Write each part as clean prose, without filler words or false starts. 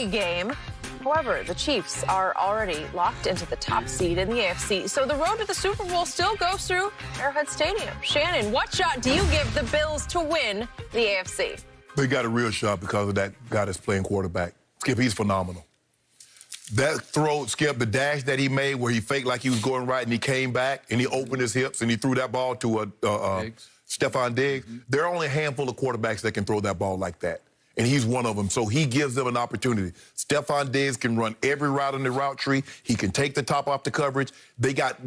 game. However, the Chiefs are already locked into the top seed in the AFC, so the road to the Super Bowl still goes through Arrowhead Stadium. Shannon, what shot do you give the Bills to win the AFC? They got a real shot because of that guy that's playing quarterback. Skip, he's phenomenal. That throw, Skip, the dash that he made where he faked like he was going right and he came back and he opened his hips and he threw that ball to Stephon Diggs. There are only a handful of quarterbacks that can throw that ball like that. And he's one of them, so he gives them an opportunity. Stephon Diggs can run every route in the route tree. He can take the top off the coverage. They got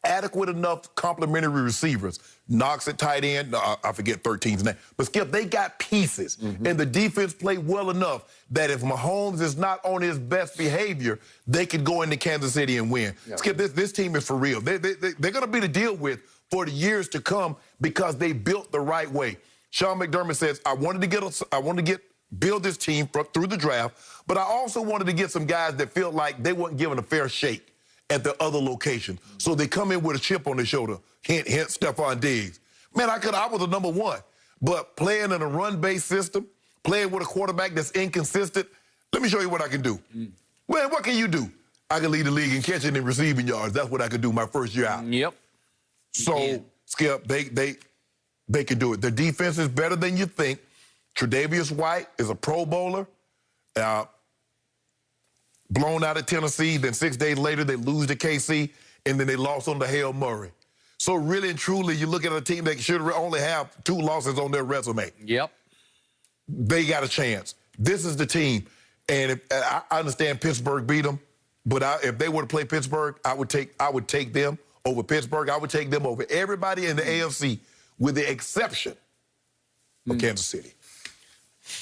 adequate enough complementary receivers. Knox at tight end, I forget 13's name. But, Skip, they got pieces. And the defense played well enough that if Mahomes is not on his best behavior, they could go into Kansas City and win. Yeah. Skip, this team is for real. They're going to be to deal with for the years to come because they built the right way. Sean McDermott says, I wanted to build this team through the draft, but I also wanted to get some guys that feel like they weren't given a fair shake at the other location. So they come in with a chip on their shoulder. Hint, hint, Stephon Diggs. Man, I was the number one. But playing in a run-based system, playing with a quarterback that's inconsistent, let me show you what I can do. Well, what can you do? I can lead the league in catching and receiving yards. That's what I could do my first year out. Yep. So, Skip, they can do it. Their defense is better than you think. Tre'Davious White is a Pro Bowler. Blown out at Tennessee. Then 6 days later, they lose to KC, and then they lost on the Hail Murray. So really and truly, you look at a team that should only have 2 losses on their resume. Yep. They got a chance. This is the team. And I understand Pittsburgh beat them, but if they were to play Pittsburgh, I would take them over Pittsburgh. I would take them over everybody in the AFC, with the exception of Kansas City.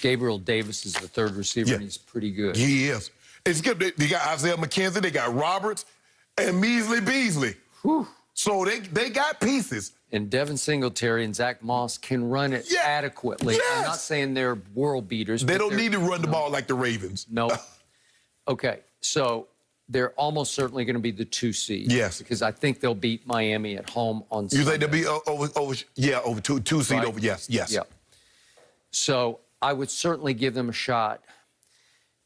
Gabriel Davis is the third receiver, and he's pretty good. He is. It's good. They got Isaiah McKenzie, they got Roberts, and Measley Beasley. Whew. So they got pieces. And Devin Singletary and Zach Moss can run it adequately. Yes. I'm not saying they're world beaters. They don't need to run the ball like the Ravens. No. Okay, so they're almost certainly going to be the 2 seed. Yes. Because I think they'll beat Miami at home on Sunday. You think they'll be over two seed, right? Over, yes. Yeah. So I would certainly give them a shot.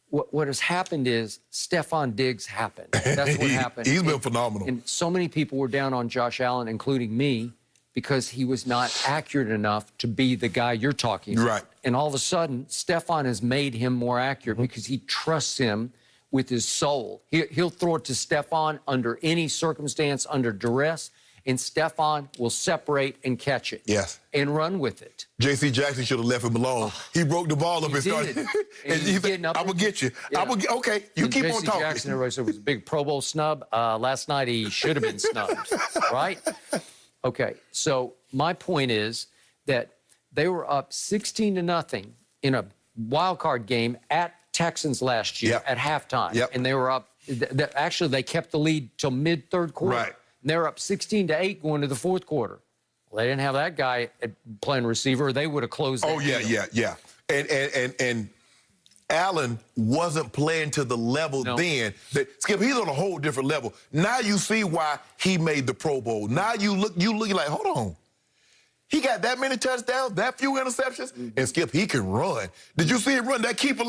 What has happened is Stephon Diggs happened. That's what happened. He's been phenomenal. And so many people were down on Josh Allen, including me, because he was not accurate enough to be the guy you're talking about. Right. And all of a sudden, Stephon has made him more accurate because he trusts him with his soul. He'll throw it to Stephon under any circumstance, under duress, and Stephon will separate and catch it. Yes. And run with it. J.C. Jackson should have left him alone. He broke the ball up and started. And he said, I'm going to get you. Yeah. Okay, you keep on talking. Jackson, everybody said, was a big Pro Bowl snub. Last night, he should have been snubbed, right? Okay, so my point is that they were up 16-0 in a wild card game at Texans last year at halftime. And they were up, actually, they kept the lead till mid-third quarter. Right. And they were up 16-8 going to the fourth quarter. Well, they didn't have that guy playing receiver. They would have closed that deal. Yeah. And Allen wasn't playing to the level then. Skip, he's on a whole different level. Now you see why he made the Pro Bowl. Now you look like, hold on. He got that many touchdowns, that few interceptions, and Skip, he can run. Did you see him run that keeper?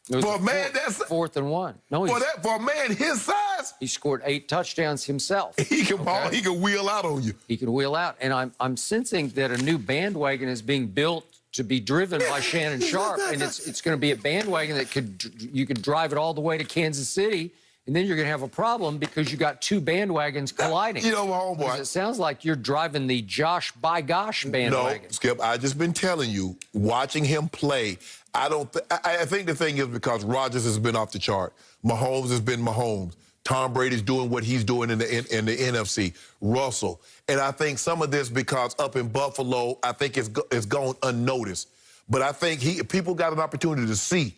For a man that's 4th and 1. No, for a man his size, he scored 8 touchdowns himself. He can ball. He can wheel out on you. He can wheel out, and I'm sensing that a new bandwagon is being built to be driven by Shannon Sharp, and it's going to be a bandwagon that you could drive it all the way to Kansas City, and then you're going to have a problem because you got 2 bandwagons colliding. You know, homeboy, it sounds like you're driving the Josh by gosh bandwagon. No, Skip, I just been telling you, watching him play. I think the thing is because Rodgers has been off the chart. Mahomes has been Mahomes. Tom Brady's doing what he's doing in the NFC. Russell. And I think some of this because up in Buffalo, I think it's gone unnoticed. But I think people got an opportunity to see.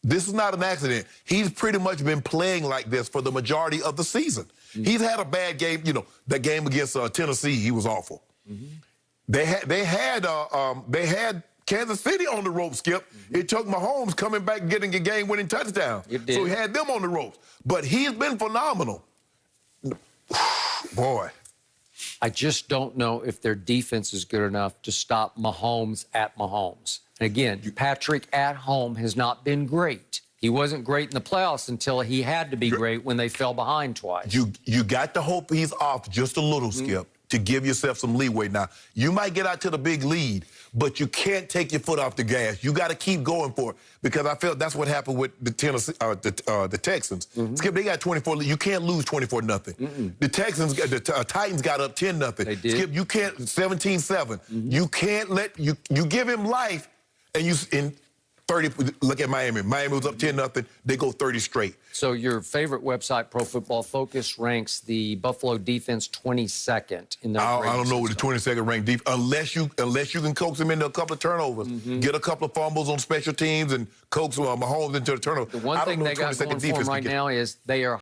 This is not an accident. He's pretty much been playing like this for the majority of the season. He's had a bad game. You know, that game against Tennessee, he was awful. They had Kansas City on the ropes, Skip. It took Mahomes coming back and getting a game-winning touchdown. So he had them on the ropes. But he's been phenomenal. Boy. I just don't know if their defense is good enough to stop Mahomes at Mahomes. And again, Patrick at home has not been great. He wasn't great in the playoffs until he had to be great when they fell behind twice. You got to hope he's off just a little, Skip, to give yourself some leeway. Now, you might get out to the big lead, but you can't take your foot off the gas. You got to keep going for it, because I felt that's what happened with the the Texans. Skip, they got 24. You can't lose 24-0. The Texans, the Titans got up 10-0. They did. Skip, you can't 17-7. You can't let you give him life, and you in 30. Look at Miami. Miami was up 10-0. They go 30 straight. So your favorite website, Pro Football Focus, ranks the Buffalo defense 22nd in their I don't know what the 22nd ranked defense, unless you can coax them into a couple of turnovers, get a couple of fumbles on special teams, and coax Mahomes into a turnover. The one thing they got going for them right now is they are